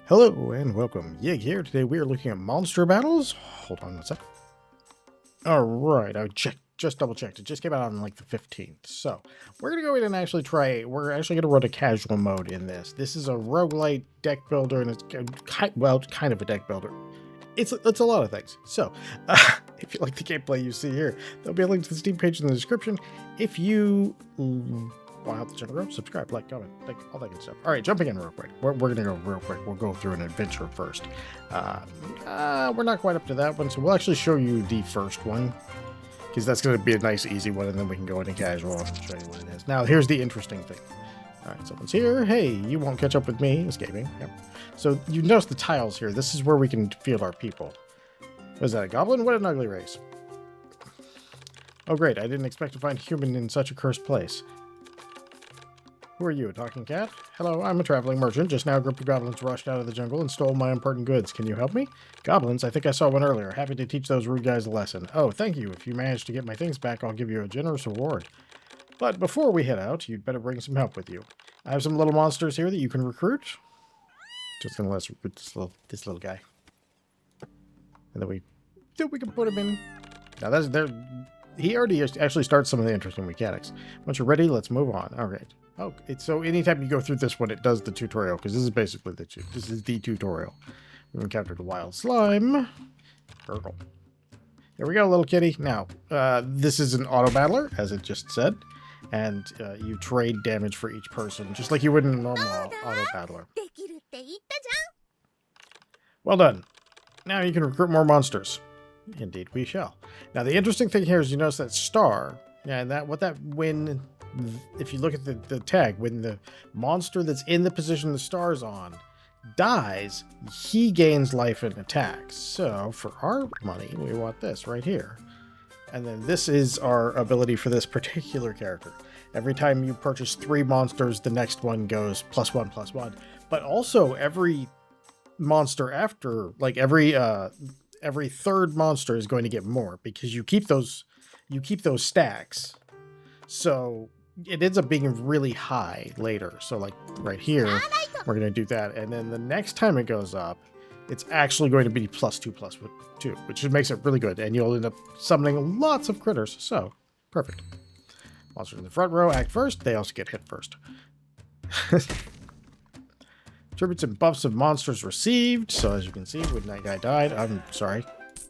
Hello and welcome. Yig here. Today we are looking at monster battles. Hold on one sec. Alright, I just double checked. It just came out on like the 15th. So we're going to go in and actually try, we're actually going to run a casual mode in this. This is a roguelite deck builder and it's, kind of a deck builder. It's a lot of things. So if you like the gameplay you see here, there'll be a link to the Steam page in the description. If you want to help the channel grow, subscribe, like, comment, like, all that good stuff. All right, jumping in real quick. We're going to go real quick. We'll go through an adventure first. We're not quite up to that one, so we'll actually show you the first one, because that's going to be a nice, easy one, and then we can go into casual and show you what it is. Now, here's the interesting thing. All right, someone's here. Hey, you won't catch up with me. Escaping. Yep. So you notice the tiles here. This is where we can field our people. Was that a goblin? What an ugly race. Oh, great. I didn't expect to find human in such a cursed place. Who are you, a talking cat? Hello, I'm a traveling merchant. Just now a group of goblins rushed out of the jungle and stole my important goods. Can you help me? Goblins? I think I saw one earlier. Happy to teach those rude guys a lesson. Oh, thank you. If you manage to get my things back, I'll give you a generous reward. But before we head out, you'd better bring some help with you. I have some little monsters here that you can recruit. Just gonna let us recruit this little guy. And then we can put him in. Now that's there. He already actually starts some of the interesting mechanics. Once you're ready, let's move on. All right. Oh, so anytime you go through this one, it does the tutorial, because this is basically the tutorial. We've encountered a wild slime. Gurgle. There we go, little kitty. Now, this is an auto battler, as it just said, and you trade damage for each person, just like you would in a normal auto battler. Well done. Now you can recruit more monsters. Indeed, we shall. Now, the interesting thing here is you notice that star, and when if you look at the tag, when the monster that's in the position the star's on dies, he gains life and attacks. So for our money, we want this right here. And then this is our ability for this particular character. Every time you purchase 3 monsters, the next one goes +1/+1. But also every monster after, like every third monster is going to get more, because you keep those stacks. So it ends up being really high later. So like right here, we're going to do that. And then the next time it goes up, it's actually going to be +2/+2, which makes it really good. And you'll end up summoning lots of critters. So perfect. Monsters in the front row act first. They also get hit first. Tributes and buffs of monsters received. So as you can see, when that guy died, I'm sorry.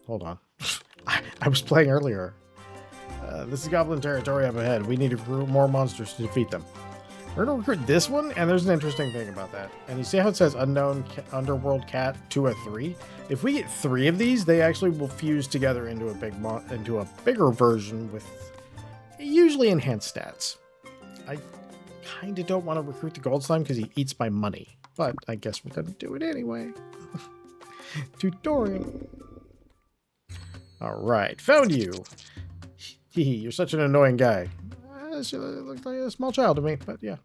Hold on. I was playing earlier. This is goblin territory up ahead. We need to recruit more monsters to defeat them. We're going to recruit this one, and there's an interesting thing about that. And you see how it says unknown underworld cat 2 or 3? If we get 3 of these, they actually will fuse together into a bigger version with usually enhanced stats. I kind of don't want to recruit the gold slime because he eats my money, but I guess we're going to do it anyway. Tutorial. All right, found you. You're such an annoying guy. She looks like a small child to me, but yeah.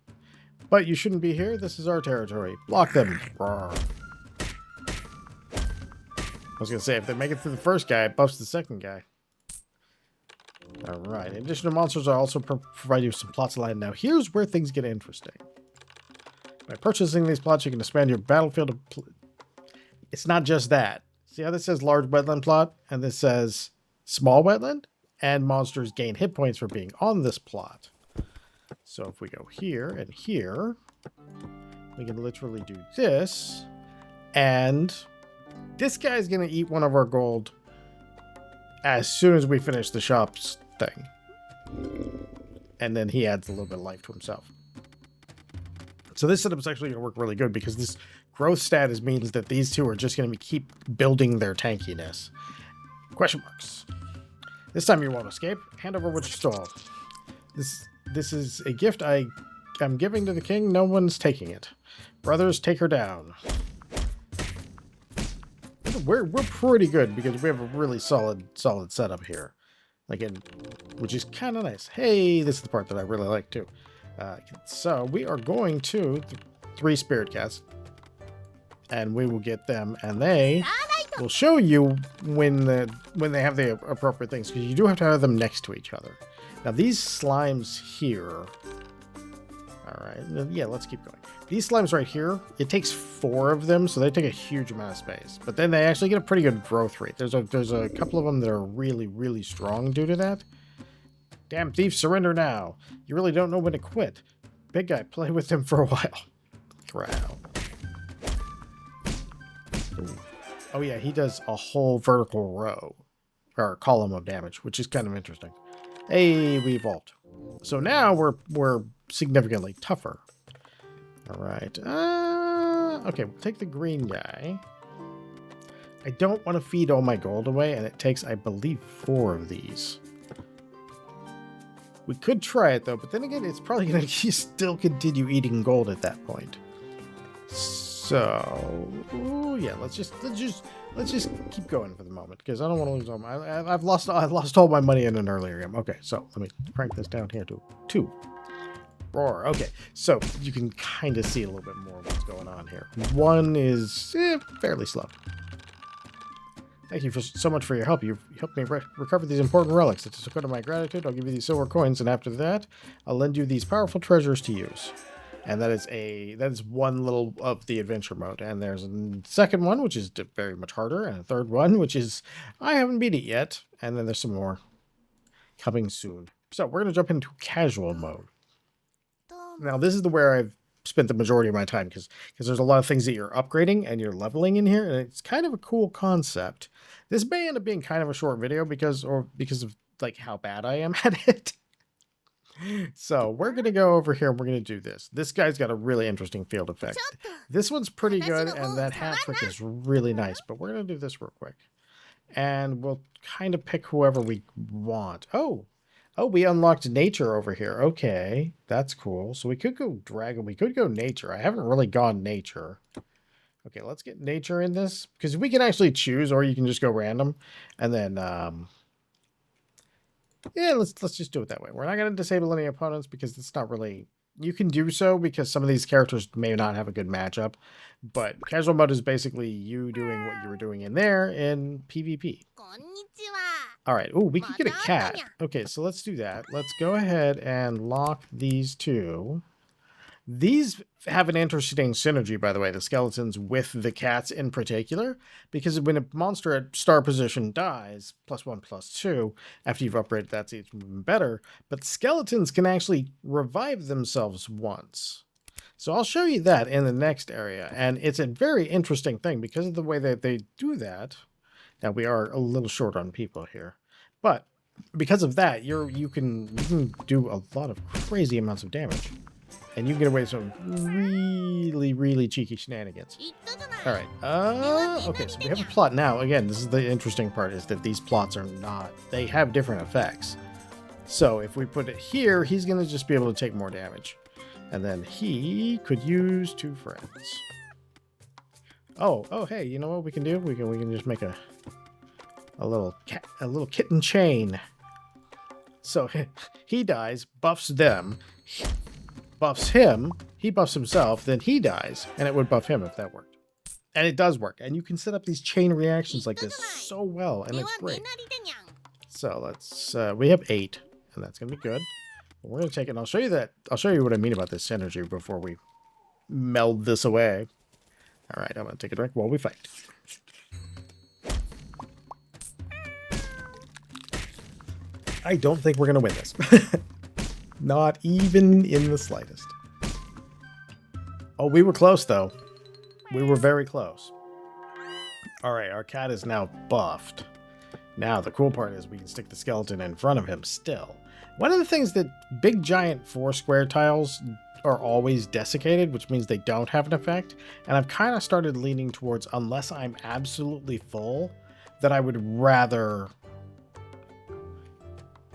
But you shouldn't be here. This is our territory. Block them. Rawr. I was going to say, if they make it through the first guy, it buffs the second guy. All right. In addition to monsters, I also provide you some plots of land. Now, here's where things get interesting. By purchasing these plots, you can expand your battlefield. It's not just that. See how this says large wetland plot, and this says small wetland? And monsters gain hit points for being on this plot. So if we go here and here, we can literally do this. And this guy's going to eat one of our gold as soon as we finish the shop's thing. And then he adds a little bit of life to himself. So this setup is actually going to work really good, because this growth stat means that these two are just going to keep building their tankiness. Question marks. This time you won't escape. Hand over what you stole. This is a gift I'm giving to the king. No one's taking it. Brothers, take her down. We're pretty good, because we have a really solid setup here. Which is kind of nice. Hey, this is the part that I really like too. So we are going to 3 spirit cats, and we will get them, and they will show you when they have the appropriate things, because you do have to have them next to each other. Now these slimes here, all right, right, yeah, let's keep going. These slimes right here, it takes 4 of them, so they take a huge amount of space. But then they actually get a pretty good growth rate. There's a couple of them that are really, really strong due to that. Damn thief, surrender now. You really don't know when to quit. Big guy, play with him for a while. Drow. Ooh. Oh yeah, he does a whole vertical row, or column of damage, which is kind of interesting. Hey, we evolved. So now we're significantly tougher. All right. Okay, we'll take the green guy. I don't want to feed all my gold away, and it takes, I believe, 4 of these. We could try it though, but then again, it's probably going to still continue eating gold at that point. So, ooh, yeah, let's just keep going for the moment, because I don't want to lose all my. I've lost all my money in an earlier game. Okay, so let me crank this down here to 2. Roar. Okay, so you can kind of see a little bit more of what's going on here. 1 is fairly slow. Thank you so much for your help. You've helped me recover these important relics. It's a token of my gratitude. I'll give you these silver coins, and after that, I'll lend you these powerful treasures to use. And that is one little of the adventure mode. And there's a second one, which is very much harder, and a third one, which is I haven't beat it yet. And then there's some more coming soon. So we're going to jump into casual mode. Now this is where I've spent the majority of my time, because there's a lot of things that you're upgrading and you're leveling in here, and it's kind of a cool concept. This may end up being kind of a short video because of like how bad I am at it. So we're going to go over here and we're going to do this. This guy's got a really interesting field effect. This one's pretty good, and that hat trick is really nice, but we're going to do this real quick. And we'll kind of pick whoever we want. Oh, we unlocked nature over here. Okay, that's cool. So we could go dragon. We could go nature. I haven't really gone nature. Okay, let's get nature in this, because we can actually choose, or you can just go random. And then, yeah, let's just do it that way. We're not going to disable any opponents, because it's not really... You can do so because some of these characters may not have a good matchup. But casual mode is basically you doing what you were doing in there in PvP. All right. Oh, we could get a cat. Okay, so let's do that. Let's go ahead and lock these 2. These have an interesting synergy, by the way, the skeletons with the cats in particular, because when a monster at star position dies, +1/+2, after you've upgraded that's even better, but skeletons can actually revive themselves once. So I'll show you that in the next area, and it's a very interesting thing because of the way that they do that. Now, we are a little short on people here, but because of that, you can do a lot of crazy amounts of damage. And you can get away with some really, really cheeky shenanigans. All right. Okay, so we have a plot now. Again, this is the interesting part, is that these plots are not... They have different effects. So if we put it here, he's going to just be able to take more damage. And then he could use 2 friends. Oh, hey, you know what we can do? We can just make a little kitten chain. So he dies, buffs them, buffs him, he buffs himself, then he dies, and it would buff him if that worked. And it does work, and you can set up these chain reactions like this so well, and it's great. So let's, we have 8, and that's going to be good. We're going to take it, and I'll show you what I mean about this synergy before we meld this away. All right, I'm going to take a drink while we fight. I don't think we're going to win this. Not even in the slightest. Oh, we were close, though. We were very close. All right, our cat is now buffed. Now, the cool part is we can stick the skeleton in front of him still. One of the things that big, giant 4 square tiles are always desiccated, which means they don't have an effect. And I've kind of started leaning towards, unless I'm absolutely full, that I would rather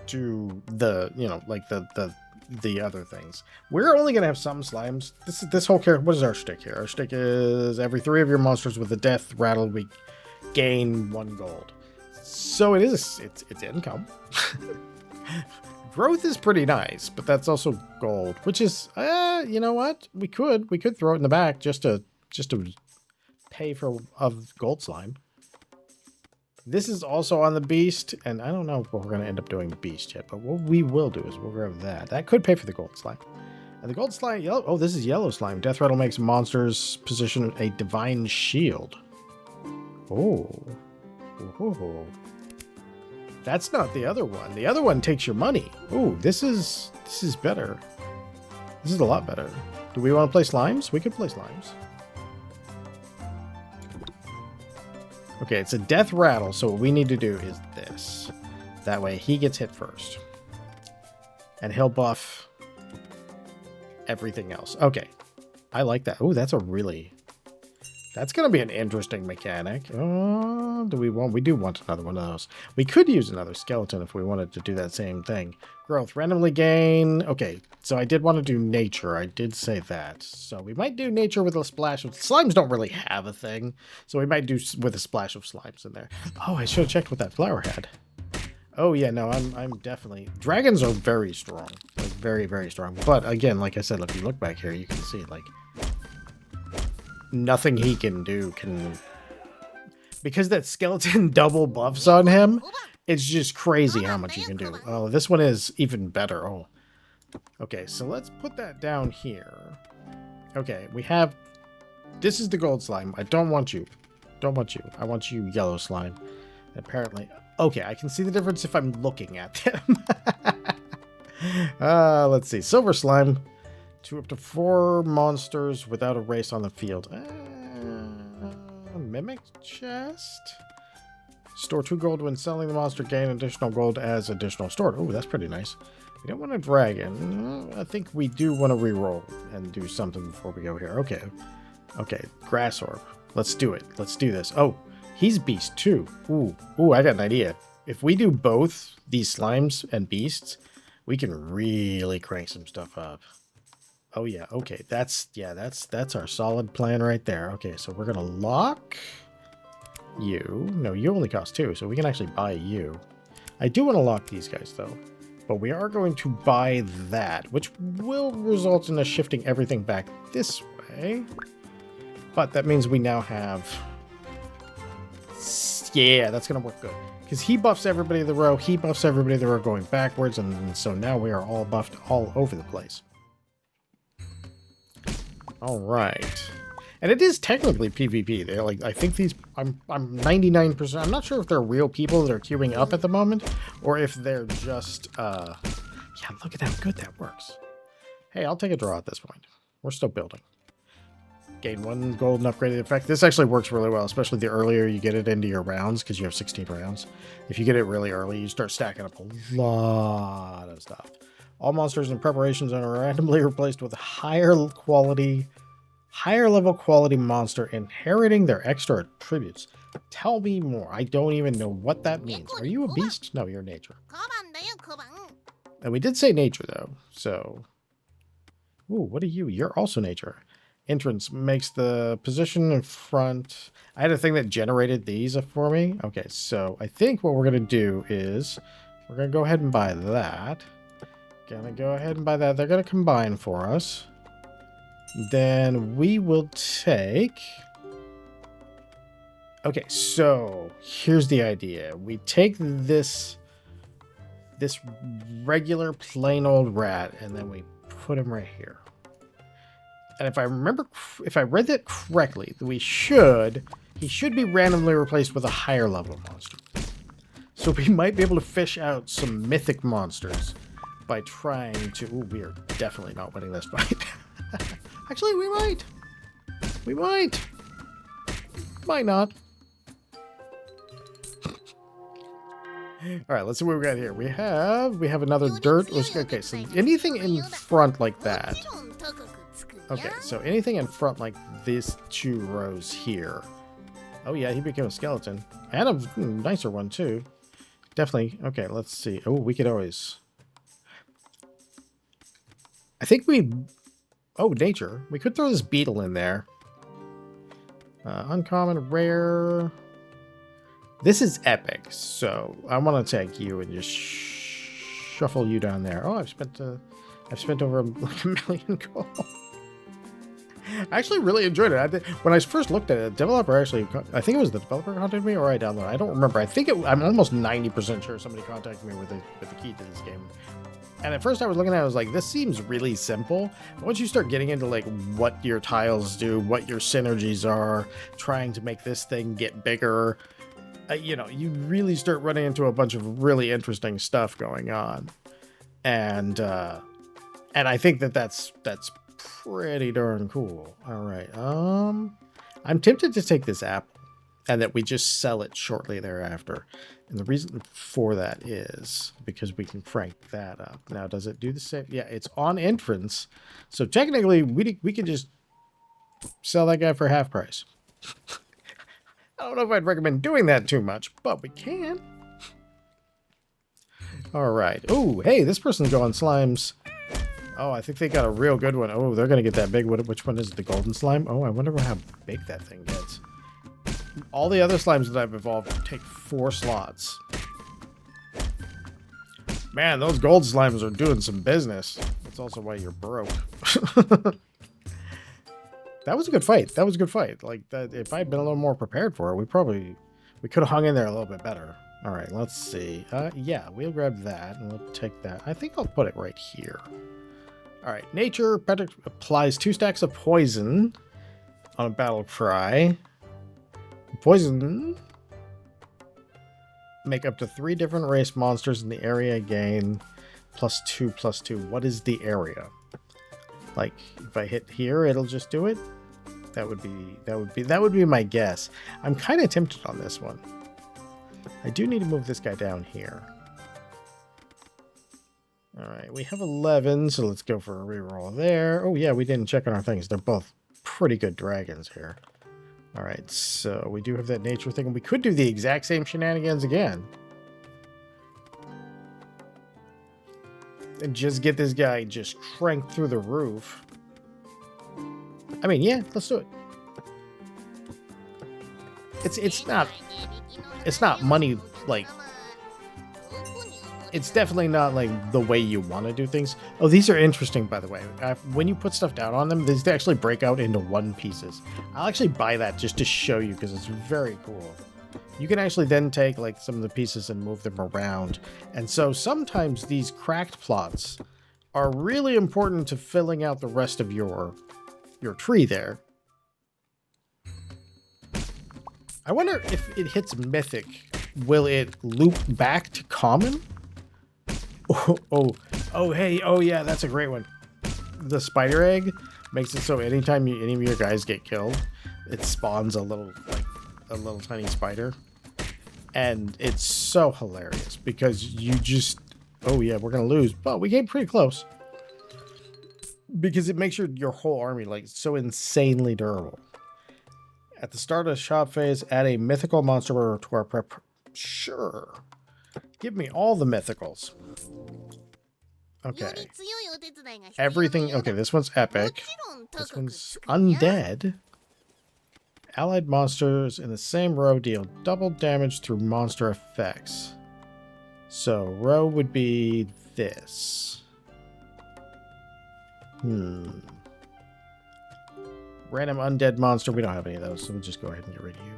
do the, you know, like the other things. We're only going to have some slimes. This whole character, what is our shtick here? Our shtick is every 3 of your monsters with a death rattle, we gain 1 gold. So it's income. Growth is pretty nice, but that's also gold, which is, you know what? We could throw it in the back just to pay for a gold slime. This is also on the beast, and I don't know if we're going to end up doing the beast yet, but what we will do is we'll grab that. That could pay for the gold slime. And the gold slime, yellow. Oh, this is yellow slime. Death rattle makes monsters position a divine shield. Oh. Oh. That's not the other one. The other one takes your money. Oh, this is better. This is a lot better. Do we want to play slimes? We could play slimes. Okay, it's a death rattle, so what we need to do is this. That way he gets hit first. And he'll buff everything else. Okay. I like that. Oh, that's a really... That's going to be an interesting mechanic. We do want another one of those. We could use another skeleton if we wanted to do that same thing. Growth, randomly gain. Okay, so I did want to do nature. I did say that. So we might do nature with a splash of... Slimes don't really have a thing. So we might do with a splash of slimes in there. Oh, I should have checked what that flower had. Oh, yeah, no, I'm definitely... Dragons are very strong. Like, very, very strong. But, again, like I said, if you look back here, you can see, like... Nothing he can do can... Because that skeleton double buffs on him, it's just crazy how much you can do. Oh, this one is even better. Oh. Okay, so let's put that down here. Okay, we have... This is the gold slime. I don't want you. Don't want you. I want you yellow slime. Apparently... Okay, I can see the difference if I'm looking at them. Let's see. Silver slime. 2 up to 4 monsters without a race on the field. Mimic chest. Store 2 gold when selling the monster. Gain additional gold as additional stored. Oh, that's pretty nice. We don't want a dragon. I think we do want to reroll and do something before we go here. Okay. Okay, grass orb. Let's do it. Let's do this. Oh, he's beast too. Ooh, I got an idea. If we do both these slimes and beasts, we can really crank some stuff up. Oh yeah, okay. That's our solid plan right there. Okay, so we're gonna lock you. No, you only cost 2, so we can actually buy you. I do want to lock these guys though. But we are going to buy that, which will result in us shifting everything back this way. But that means we now have... Yeah, that's going to work good. Because he buffs everybody in the row, he buffs everybody in the row going backwards, and so now we are all buffed all over the place. All right. And it is technically PvP. They're like, I think these, I'm 99%, I'm not sure if they're real people that are queuing up at the moment, or if they're just, yeah, look at how good that works. Hey, I'll take a draw at this point. We're still building. Gain 1 golden upgraded effect. This actually works really well, especially the earlier you get it into your rounds, because you have 16 rounds. If you get it really early, you start stacking up a lot of stuff. All monsters and preparations are randomly replaced with a higher level quality monster inheriting their extra attributes. Tell me more. I don't even know what that means. Are you a beast? No, you're nature. And we did say nature though, so... Ooh, what are you? You're also nature. Entrance makes the position in front. I had a thing that generated these for me. Okay, so I think what we're going to do is we're going to go ahead and buy that. Gonna go ahead and buy that. They're going to combine for us. Then we will take... Okay, so here's the idea. We take this regular plain old rat and then we put him right here. And if I remember, if I read that correctly, he should be randomly replaced with a higher level monster. So we might be able to fish out some mythic monsters by trying to... Ooh, we are definitely not winning this fight. Actually, we might. We might. Might not. All right, let's see what we got here. We have another dirt. Okay, so anything in front like that. Okay, so anything in front like these 2 rows here. Oh yeah, he became a skeleton. And a nicer one too. Definitely. Okay, let's see. Oh, we could always... I think we... Oh, nature. We could throw this beetle in there. Uncommon, rare... This is epic, so I want to take you and just shuffle you down there. Oh, I've spent over like $1 million gold. I actually really enjoyed it. When I first looked at it, the developer actually, I think it was the developer contacted me or I downloaded it. I don't remember. I'm almost 90% sure somebody contacted me with the key to this game. And at first I was looking at it, I was like, this seems really simple. But once you start getting into like what your tiles do, what your synergies are, trying to make this thing get bigger, you know, you really start running into a bunch of really interesting stuff going on. And I think that's pretty darn cool. All right. I'm tempted to take this apple and that we just sell it shortly thereafter. And the reason for that is because we can crank that up. Now, does it do the same? Yeah, it's on entrance. So technically, we can just sell that guy for half price. I don't know if I'd recommend doing that too much, but we can. All right. Oh, hey, this person's going slimes. Oh, I think they got a real good one. Oh, they're going to get that big. Which one is it? The golden slime? Oh, I wonder how big that thing gets. All the other slimes that I've evolved take 4 slots. Man, those gold slimes are doing some business. That's also why you're broke. That was a good fight. That was a good fight. Like, that, if I'd been a little more prepared for it, we could have hung in there a little bit better. All right, let's see. Yeah, we'll grab that, and we'll take that. I think I'll put it right here. All right, nature applies 2 stacks of poison on a battle cry. Poison make up to 3 different race monsters in the area gain +2/+2. What is the area? Like, if I hit here, it'll just do it. That would be my guess. I'm kind of tempted on this one. I do need to move this guy down here. All right, we have 11, so let's go for a reroll there. Oh yeah, we didn't check on our things. They're both pretty good dragons here. All right, so we do have that nature thing, and we could do the exact same shenanigans again. And just get this guy just cranked through the roof. I mean, yeah, let's do it. It's not money, like, it's definitely not like the way you want to do things. Oh, these are interesting, by the way. When you put stuff down on them, these actually break out into 1 pieces. I'll actually buy that just to show you because it's very cool. You can actually then take like some of the pieces and move them around. And so sometimes these cracked plots are really important to filling out the rest of your tree there. I wonder if it hits mythic, will it loop back to common? Oh, hey, oh yeah, that's a great one. The spider egg makes it so anytime any of your guys get killed, it spawns a little tiny spider. And it's so hilarious because you just, oh yeah, we're gonna lose, but we came pretty close. Because it makes your whole army like so insanely durable. At the start of the shop phase, add a mythical monster to our prep. Sure. Give me all the mythicals. Okay. Everything. Okay, this one's epic. This one's undead. Allied monsters in the same row deal double damage through monster effects. So, row would be this. Random undead monster. We don't have any of those, so we'll just go ahead and get rid of you.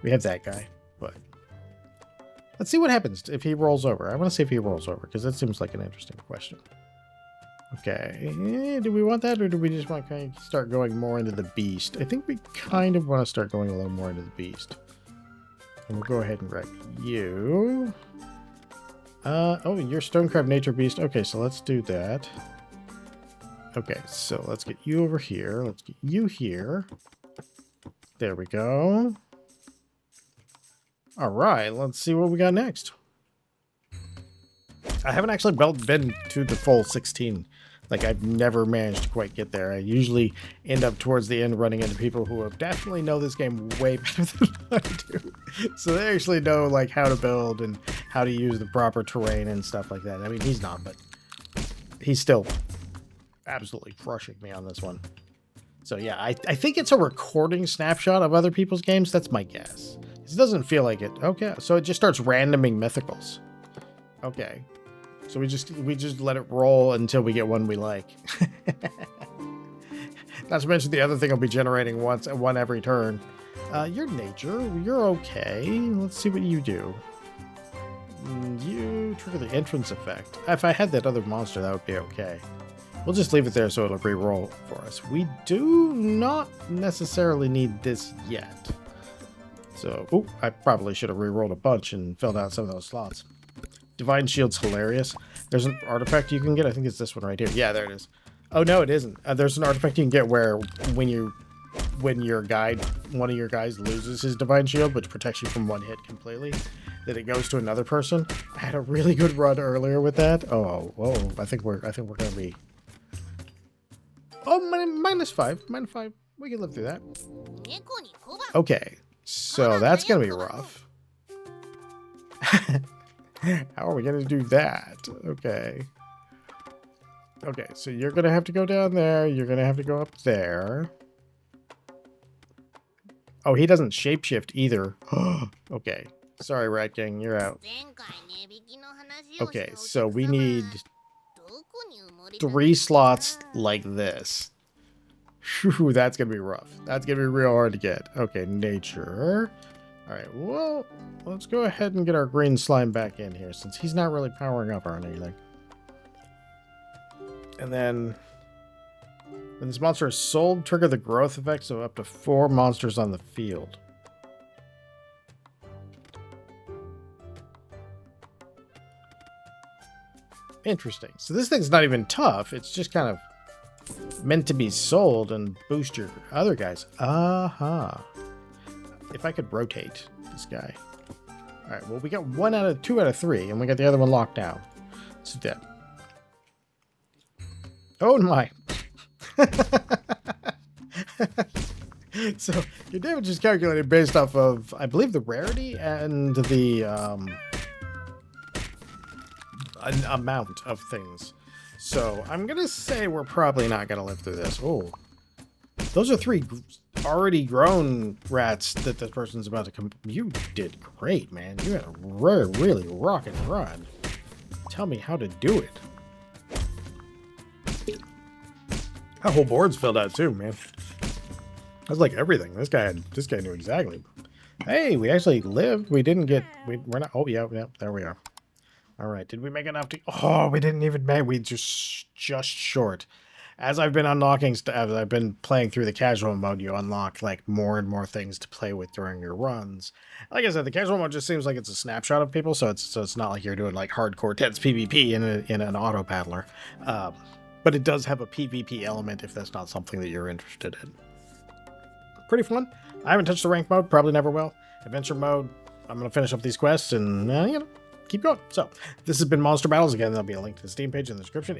We have that guy, but let's see what happens if he rolls over. I want to see if he rolls over, because that seems like an interesting question. Okay, do we want that, or do we just want to kind of start going more into the beast? I think we kind of want to start going a little more into the beast. And we'll go ahead and wreck you. Oh, you're Stone Crab Nature Beast. Okay, so let's do that. Okay, so let's get you over here. Let's get you here. There we go. All right, let's see what we got next. I haven't actually been to the full 16. Like, I've never managed to quite get there. I usually end up towards the end running into people who definitely know this game way better than I do. So they actually know, like, how to build and how to use the proper terrain and stuff like that. I mean, he's not, but he's still absolutely crushing me on this one. So yeah, I think it's a recording snapshot of other people's games. That's my guess. It doesn't feel like it. Okay, so it just starts randoming mythicals. Okay. So we just let it roll until we get one we like. Not to mention the other thing will be generating one every turn. Your nature, you're okay. Let's see what you do. You trigger the entrance effect. If I had that other monster, that would be okay. We'll just leave it there so it'll re-roll for us. We do not necessarily need this yet. So, oh, I probably should have re-rolled a bunch and filled out some of those slots. Divine Shield's hilarious. There's an artifact you can get. I think it's this one right here. Yeah, there it is. Oh, no, it isn't. There's an artifact you can get where when your guide, one of your guys loses his Divine Shield, which protects you from one hit completely, that it goes to another person. I had a really good run earlier with that. Oh, whoa. I think we're gonna be. Oh, -5. -5. We can live through that. Okay. So that's going to be rough. How are we going to do that? Okay. Okay, so you're going to have to go down there. You're going to have to go up there. Oh, he doesn't shapeshift either. Okay. Sorry, Rat Gang, you're out. Okay, so we need 3 slots like this. Whew, that's going to be rough. That's going to be real hard to get. Okay, nature. All right, well, let's go ahead and get our green slime back in here since he's not really powering up or anything. And then when this monster is sold, trigger the growth effects of up to 4 monsters on the field. Interesting. So this thing's not even tough. It's just kind of meant to be sold and boost your other guys. Aha. If I could rotate this guy. All right, well, we got 2 out of 3, and we got the other one locked down. Let's do that. Oh my. So your damage is calculated based off of, I believe, the rarity and the an amount of things. So I'm gonna say we're probably not gonna live through this. Oh, those are 3 already grown rats that this person's about to come. You did great, man. You had a really rockin' run. Tell me how to do it. That whole board's filled out too, man. That's like everything. This guy knew exactly. Hey, we actually lived. We didn't get. We're not. Oh yeah, there we are. All right. Did we make enough to? Oh, we didn't even make. We just short. As I've been unlocking stuff, as I've been playing through the casual mode, you unlock like more and more things to play with during your runs. Like I said, the casual mode just seems like it's a snapshot of people, so it's not like you're doing like hardcore tense PvP in an auto battler. But it does have a PvP element if that's not something that you're interested in. Pretty fun. I haven't touched the rank mode, probably never will. Adventure mode, I'm going to finish up these quests and, keep going. So, this has been Monster Battles. Again, there'll be a link to the Steam page in the description.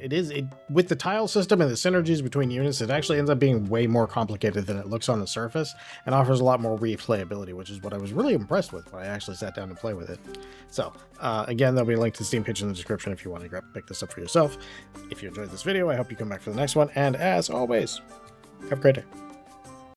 With the tile system and the synergies between units, it actually ends up being way more complicated than it looks on the surface and offers a lot more replayability, which is what I was really impressed with when I actually sat down to play with it. So, again, there'll be a link to the Steam page in the description if you want to pick this up for yourself. If you enjoyed this video, I hope you come back for the next one. And as always, have a great day.